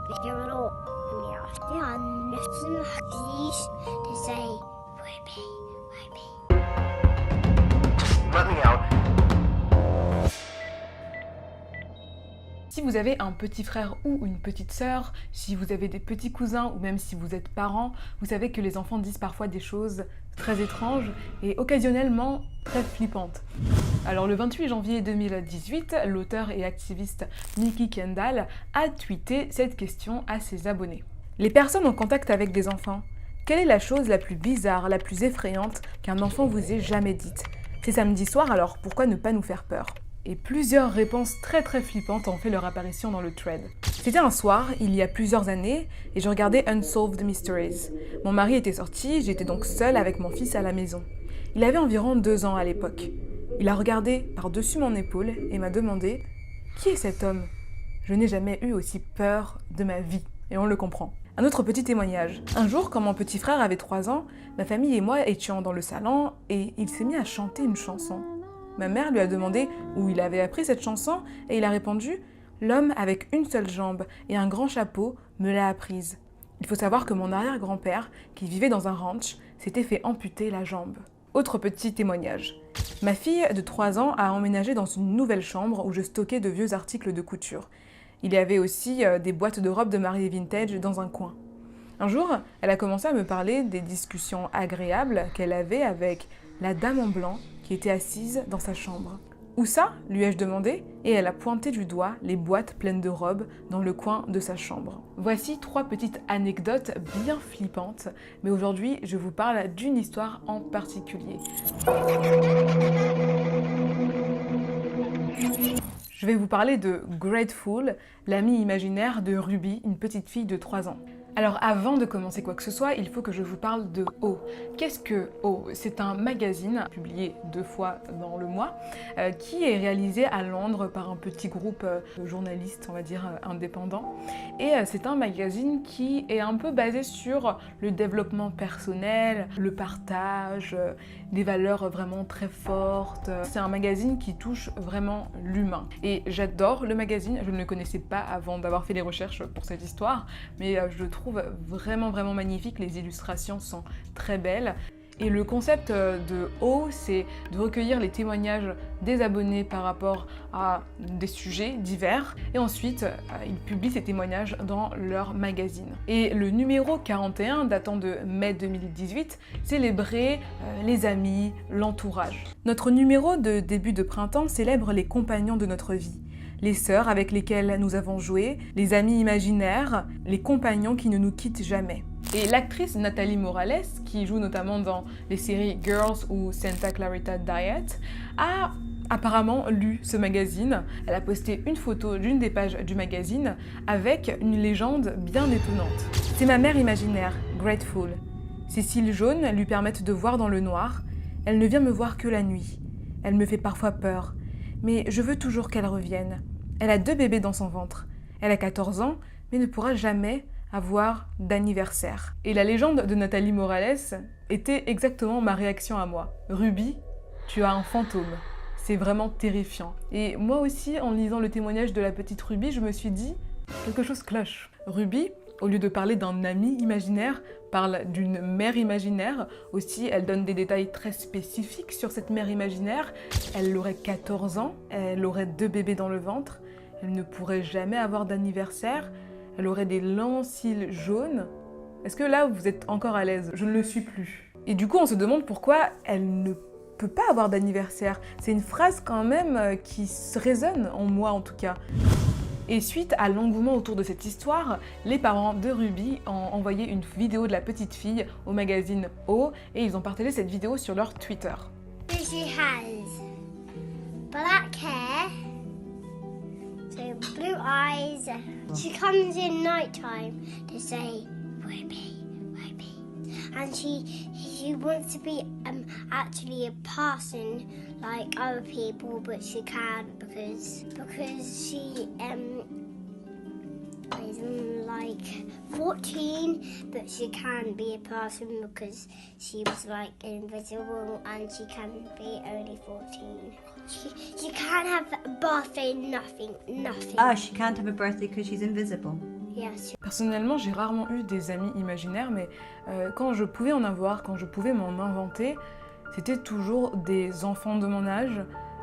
بيعملوا يعرفوا عن نفسهم حديث to say Ruby, Ruby. Let me out. Si vous avez un petit frère ou une petite sœur, si vous avez des petits cousins ou même si vous êtes parents, vous savez que les enfants disent parfois des choses très étranges et occasionnellement très flippantes. Alors le 28 janvier 2018, l'auteur et activiste Nikki Kendall a tweeté cette question à ses abonnés. Les personnes en contact avec des enfants, quelle est la chose la plus bizarre, la plus effrayante qu'un enfant vous ait jamais dite? C'est samedi soir, alors pourquoi ne pas nous faire peur? Et plusieurs réponses très flippantes ont fait leur apparition dans le thread. C'était un soir, il y a plusieurs années, et je regardais Unsolved Mysteries. Mon mari était sorti, j'étais donc seule avec mon fils à la maison. Il avait environ 2 ans à l'époque. Il a regardé par-dessus mon épaule et m'a demandé « Qui est cet homme ?» Je n'ai jamais eu aussi peur de ma vie, et on le comprend. Un autre petit témoignage. Un jour, quand mon petit frère avait 3 ans, ma famille et moi étions dans le salon, et il s'est mis à chanter une chanson. Ma mère lui a demandé où il avait appris cette chanson et il a répondu « L'homme avec une seule jambe et un grand chapeau me l'a apprise. » Il faut savoir que mon arrière-grand-père, qui vivait dans un ranch, s'était fait amputer la jambe. Autre petit témoignage. Ma fille de 3 ans a emménagé dans une nouvelle chambre où je stockais de vieux articles de couture. Il y avait aussi des boîtes de robes de mariée vintage dans un coin. Un jour, elle a commencé à me parler des discussions agréables qu'elle avait avec la dame en blanc qui était assise dans sa chambre. « Où ça ?» lui ai-je demandé, et elle a pointé du doigt les boîtes pleines de robes dans le coin de sa chambre. Voici 3 petites anecdotes bien flippantes, mais aujourd'hui je vous parle d'une histoire en particulier. Je vais vous parler de Grateful, l'amie imaginaire de Ruby, une petite fille de 3 ans. Alors avant de commencer quoi que ce soit, il faut que je vous parle de O. Qu'est-ce que O? C'est un magazine publié 2 fois dans le mois qui est réalisé à Londres par un petit groupe de journalistes, on va dire, indépendants. Et c'est un magazine qui est un peu basé sur le développement personnel, le partage, des valeurs vraiment très fortes. C'est un magazine qui touche vraiment l'humain. Et j'adore le magazine, je ne le connaissais pas avant d'avoir fait les recherches pour cette histoire, mais je le trouve vraiment magnifique, les illustrations sont très belles. Et le concept de O, c'est de recueillir les témoignages des abonnés par rapport à des sujets divers. Et ensuite, ils publient ces témoignages dans leur magazine. Et le numéro 41, datant de mai 2018, célébrait les amis, l'entourage. Notre numéro de début de printemps célèbre les compagnons de notre vie. Les sœurs avec lesquelles nous avons joué, les amis imaginaires, les compagnons qui ne nous quittent jamais. Et l'actrice Nathalie Morales, qui joue notamment dans les séries Girls ou Santa Clarita Diet, a apparemment lu ce magazine. Elle a posté une photo d'une des pages du magazine avec une légende bien étonnante. C'est ma mère imaginaire, Grateful. Ses cils jaunes lui permettent de voir dans le noir. Elle ne vient me voir que la nuit. Elle me fait parfois peur. Mais je veux toujours qu'elle revienne. Elle a 2 bébés dans son ventre. Elle a 14 ans, mais ne pourra jamais avoir d'anniversaire. Et la légende de Nathalie Morales était exactement ma réaction à moi. Ruby, tu as un fantôme. C'est vraiment terrifiant. Et moi aussi, en lisant le témoignage de la petite Ruby, je me suis dit, quelque chose cloche. Ruby, au lieu de parler d'un ami imaginaire, parle d'une mère imaginaire. Aussi, elle donne des détails très spécifiques sur cette mère imaginaire. Elle aurait 14 ans, elle aurait 2 bébés dans le ventre, elle ne pourrait jamais avoir d'anniversaire, elle aurait des longs cils jaunes. Est-ce que là, vous êtes encore à l'aise? Je ne le suis plus. Et du coup, on se demande pourquoi elle ne peut pas avoir d'anniversaire. C'est une phrase quand même qui résonne en moi en tout cas. Et suite à l'engouement autour de cette histoire, les parents de Ruby ont envoyé une vidéo de la petite fille au magazine O et ils ont partagé cette vidéo sur leur Twitter. She has black hair, so blue eyes. She comes in nighttime to say Ruby, Ruby, and she wants to be actually a person like other people, but she can't because she is like 14, but she can't be a person because she was like invisible and she can be only 14. She can't have a birthday, nothing. Ah, she can't have a birthday because she's invisible. Yes. Personnellement, j'ai rarement eu des amis imaginaires, mais quand je pouvais en avoir, quand je pouvais m'en inventer, c'était toujours des enfants de mon âge.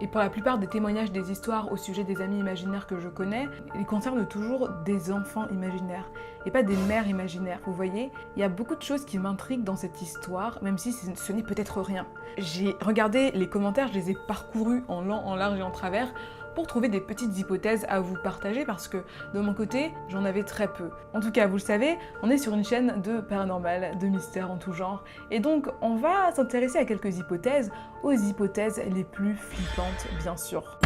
Et pour la plupart des témoignages, des histoires au sujet des amis imaginaires que je connais, ils concernent toujours des enfants imaginaires et pas des mères imaginaires. Vous voyez, il y a beaucoup de choses qui m'intriguent dans cette histoire, même si ce n'est peut-être rien. J'ai regardé les commentaires, je les ai parcourus en long, en large et en travers pour trouver des petites hypothèses à vous partager parce que de mon côté, j'en avais très peu. En tout cas, vous le savez, on est sur une chaîne de paranormal, de mystères en tout genre, et donc on va s'intéresser à quelques hypothèses, aux hypothèses les plus flippantes, bien sûr.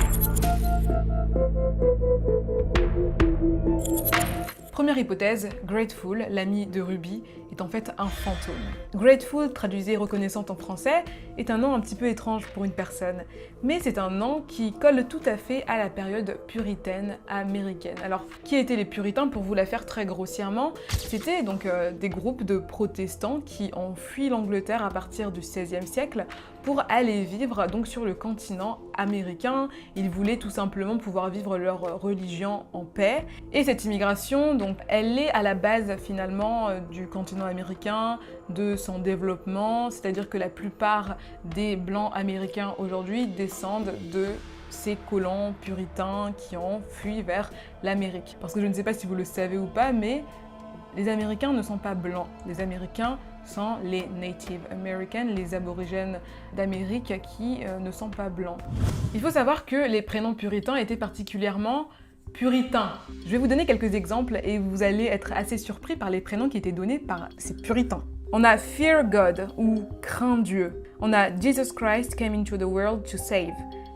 Première hypothèse, Grateful, l'ami de Ruby, est en fait un fantôme. Grateful, traduisé reconnaissante en français, est un nom un petit peu étrange pour une personne, mais c'est un nom qui colle tout à fait à la période puritaine américaine. Alors, qui étaient les puritains, pour vous la faire très grossièrement? C'était donc des groupes de protestants qui ont fui l'Angleterre à partir du XVIe siècle pour aller vivre donc sur le continent américain. Ils voulaient tout simplement pouvoir vivre leur religion en paix. Et cette immigration, donc, elle est à la base finalement du continent américain, de son développement, c'est-à-dire que la plupart des blancs américains aujourd'hui descendent de ces colons puritains qui ont fui vers l'Amérique. Parce que je ne sais pas si vous le savez ou pas, mais les Américains ne sont pas blancs. Les Américains sont les Native Americans, les aborigènes d'Amérique qui ne sont pas blancs. Il faut savoir que les prénoms puritains étaient particulièrement puritains. Je vais vous donner quelques exemples et vous allez être assez surpris par les prénoms qui étaient donnés par ces puritains. On a Fear God ou Crains Dieu. On a Jesus Christ came into the world to save.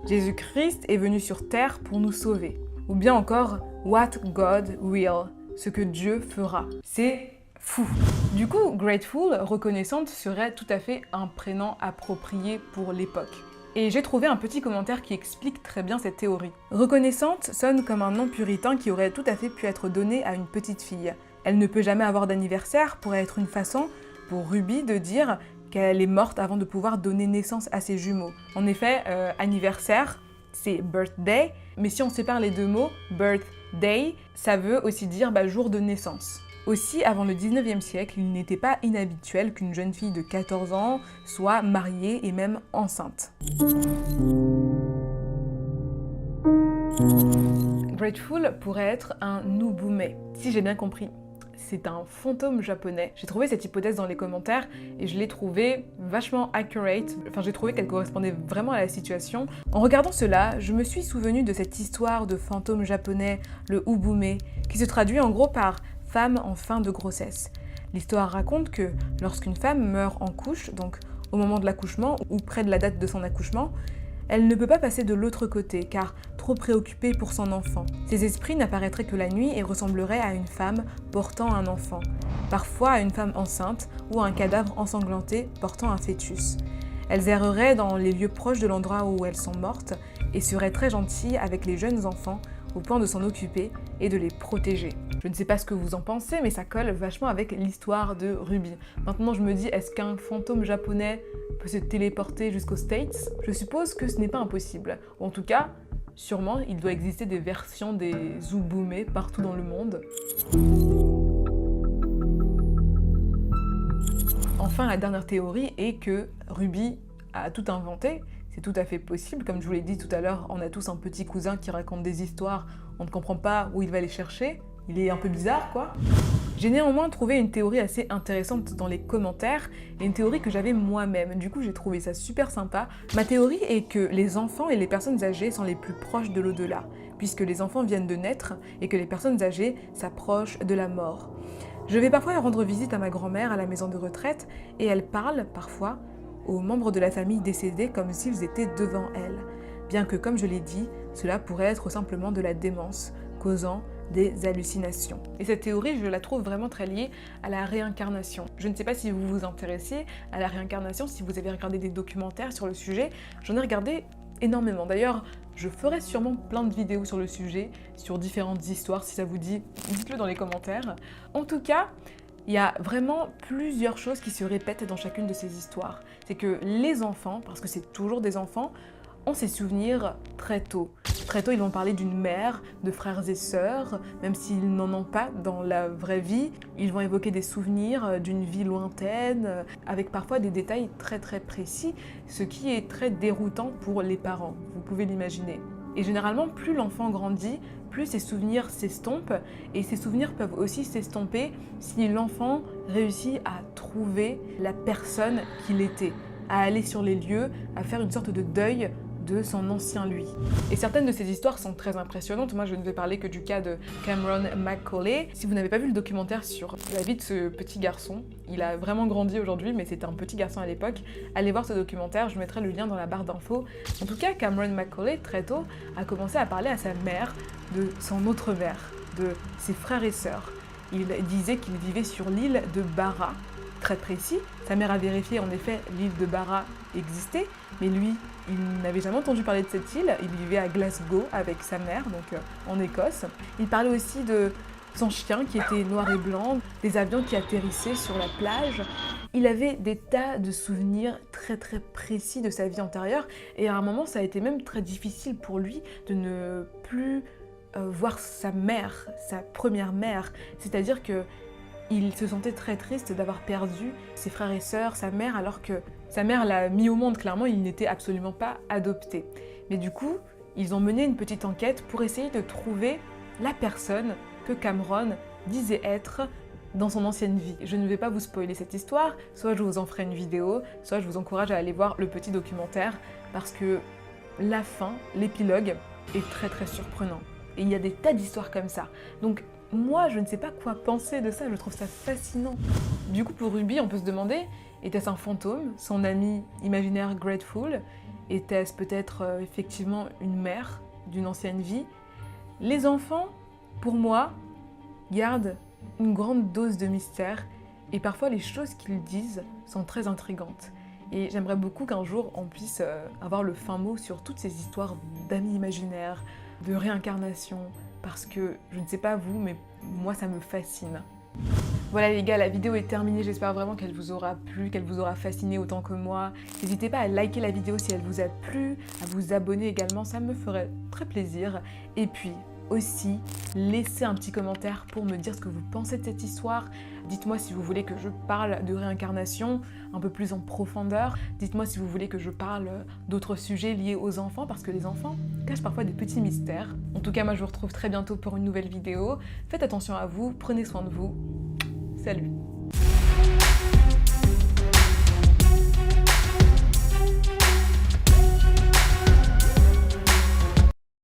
Jésus-Christ est venu sur terre pour nous sauver. Ou bien encore What God will. Ce que Dieu fera. C'est fou. Du coup, Grateful, reconnaissante, serait tout à fait un prénom approprié pour l'époque. Et j'ai trouvé un petit commentaire qui explique très bien cette théorie. Reconnaissante sonne comme un nom puritain qui aurait tout à fait pu être donné à une petite fille. Elle ne peut jamais avoir d'anniversaire pourrait être une façon pour Ruby de dire qu'elle est morte avant de pouvoir donner naissance à ses jumeaux. En effet, anniversaire, c'est birthday, mais si on sépare les deux mots, birthday, ça veut aussi dire jour de naissance. Aussi, avant le 19e siècle, il n'était pas inhabituel qu'une jeune fille de 14 ans soit mariée et même enceinte. Grateful pourrait être un Ubume, si j'ai bien compris. C'est un fantôme japonais. J'ai trouvé cette hypothèse dans les commentaires et je l'ai trouvée vachement accurate. Enfin, j'ai trouvé qu'elle correspondait vraiment à la situation. En regardant cela, je me suis souvenu de cette histoire de fantôme japonais, le Ubume, qui se traduit en gros par femme en fin de grossesse. L'histoire raconte que lorsqu'une femme meurt en couche, donc au moment de l'accouchement ou près de la date de son accouchement, elle ne peut pas passer de l'autre côté car trop préoccupée pour son enfant. Ses esprits n'apparaîtraient que la nuit et ressembleraient à une femme portant un enfant, parfois à une femme enceinte ou à un cadavre ensanglanté portant un fœtus. Elles erreraient dans les lieux proches de l'endroit où elles sont mortes et seraient très gentilles avec les jeunes enfants au point de s'en occuper et de les protéger. Je ne sais pas ce que vous en pensez, mais ça colle vachement avec l'histoire de Ruby. Maintenant, je me dis, est-ce qu'un fantôme japonais peut se téléporter jusqu'aux States? Je suppose que ce n'est pas impossible. Ou en tout cas, sûrement, il doit exister des versions des Ubume partout dans le monde. Enfin, la dernière théorie est que Ruby a tout inventé. C'est tout à fait possible, comme je vous l'ai dit tout à l'heure, on a tous un petit cousin qui raconte des histoires, on ne comprend pas où il va les chercher, il est un peu bizarre quoi. J'ai néanmoins trouvé une théorie assez intéressante dans les commentaires, et une théorie que j'avais moi-même, du coup j'ai trouvé ça super sympa. Ma théorie est que les enfants et les personnes âgées sont les plus proches de l'au-delà, puisque les enfants viennent de naître et que les personnes âgées s'approchent de la mort. Je vais parfois rendre visite à ma grand-mère à la maison de retraite, et elle parle, parfois, aux membres de la famille décédés comme s'ils étaient devant elle, bien que, comme je l'ai dit, cela pourrait être simplement de la démence, causant des hallucinations. Et cette théorie, je la trouve vraiment très liée à la réincarnation. Je ne sais pas si vous vous intéressez à la réincarnation, si vous avez regardé des documentaires sur le sujet, j'en ai regardé énormément. D'ailleurs, je ferai sûrement plein de vidéos sur le sujet, sur différentes histoires, si ça vous dit, dites-le dans les commentaires. En tout cas, il y a vraiment plusieurs choses qui se répètent dans chacune de ces histoires. C'est que les enfants, parce que c'est toujours des enfants, ont ces souvenirs très tôt. Très tôt, ils vont parler d'une mère, de frères et sœurs, même s'ils n'en ont pas dans la vraie vie. Ils vont évoquer des souvenirs d'une vie lointaine, avec parfois des détails très très précis, ce qui est très déroutant pour les parents, vous pouvez l'imaginer. Et généralement, plus l'enfant grandit, plus ses souvenirs s'estompent, et ces souvenirs peuvent aussi s'estomper si l'enfant réussit à trouver la personne qu'il était, à aller sur les lieux, à faire une sorte de deuil de son ancien lui. Et certaines de ces histoires sont très impressionnantes. Moi, je ne vais parler que du cas de Cameron McAuley. Si vous n'avez pas vu le documentaire sur la vie de ce petit garçon, il a vraiment grandi aujourd'hui, mais c'était un petit garçon à l'époque. Allez voir ce documentaire, je mettrai le lien dans la barre d'infos. En tout cas, Cameron McAuley, très tôt, a commencé à parler à sa mère de son autre mère, de ses frères et sœurs. Il disait qu'il vivait sur l'île de Barra, très précis. Sa mère a vérifié, en effet, l'île de Barra existait, mais lui, il n'avait jamais entendu parler de cette île. Il vivait à Glasgow avec sa mère, donc en Écosse. Il parlait aussi de son chien qui était noir et blanc, des avions qui atterrissaient sur la plage. Il avait des tas de souvenirs très très précis de sa vie antérieure, et à un moment, ça a été même très difficile pour lui de ne plus voir sa mère, sa première mère. C'est-à-dire que il se sentait très triste d'avoir perdu ses frères et sœurs, sa mère, alors que sa mère l'a mis au monde. Clairement, il n'était absolument pas adopté. Mais du coup, ils ont mené une petite enquête pour essayer de trouver la personne que Cameron disait être dans son ancienne vie. Je ne vais pas vous spoiler cette histoire, soit je vous en ferai une vidéo, soit je vous encourage à aller voir le petit documentaire, parce que la fin, l'épilogue, est très très surprenant. Et il y a des tas d'histoires comme ça. Donc, moi, je ne sais pas quoi penser de ça, je trouve ça fascinant. Du coup, pour Ruby, on peut se demander, était-ce un fantôme, son ami imaginaire Grateful? Était-ce peut-être effectivement une mère d'une ancienne vie? Les enfants, pour moi, gardent une grande dose de mystère, et parfois les choses qu'ils disent sont très intrigantes. Et j'aimerais beaucoup qu'un jour on puisse avoir le fin mot sur toutes ces histoires d'amis imaginaires, de réincarnation, parce que je ne sais pas vous, mais moi ça me fascine. Voilà les gars, la vidéo est terminée, j'espère vraiment qu'elle vous aura plu, qu'elle vous aura fasciné autant que moi. N'hésitez pas à liker la vidéo si elle vous a plu, à vous abonner également, ça me ferait très plaisir. Et puis aussi, laissez un petit commentaire pour me dire ce que vous pensez de cette histoire. Dites-moi si vous voulez que je parle de réincarnation un peu plus en profondeur. Dites-moi si vous voulez que je parle d'autres sujets liés aux enfants, parce que les enfants cachent parfois des petits mystères. En tout cas, moi je vous retrouve très bientôt pour une nouvelle vidéo. Faites attention à vous, prenez soin de vous. Salut!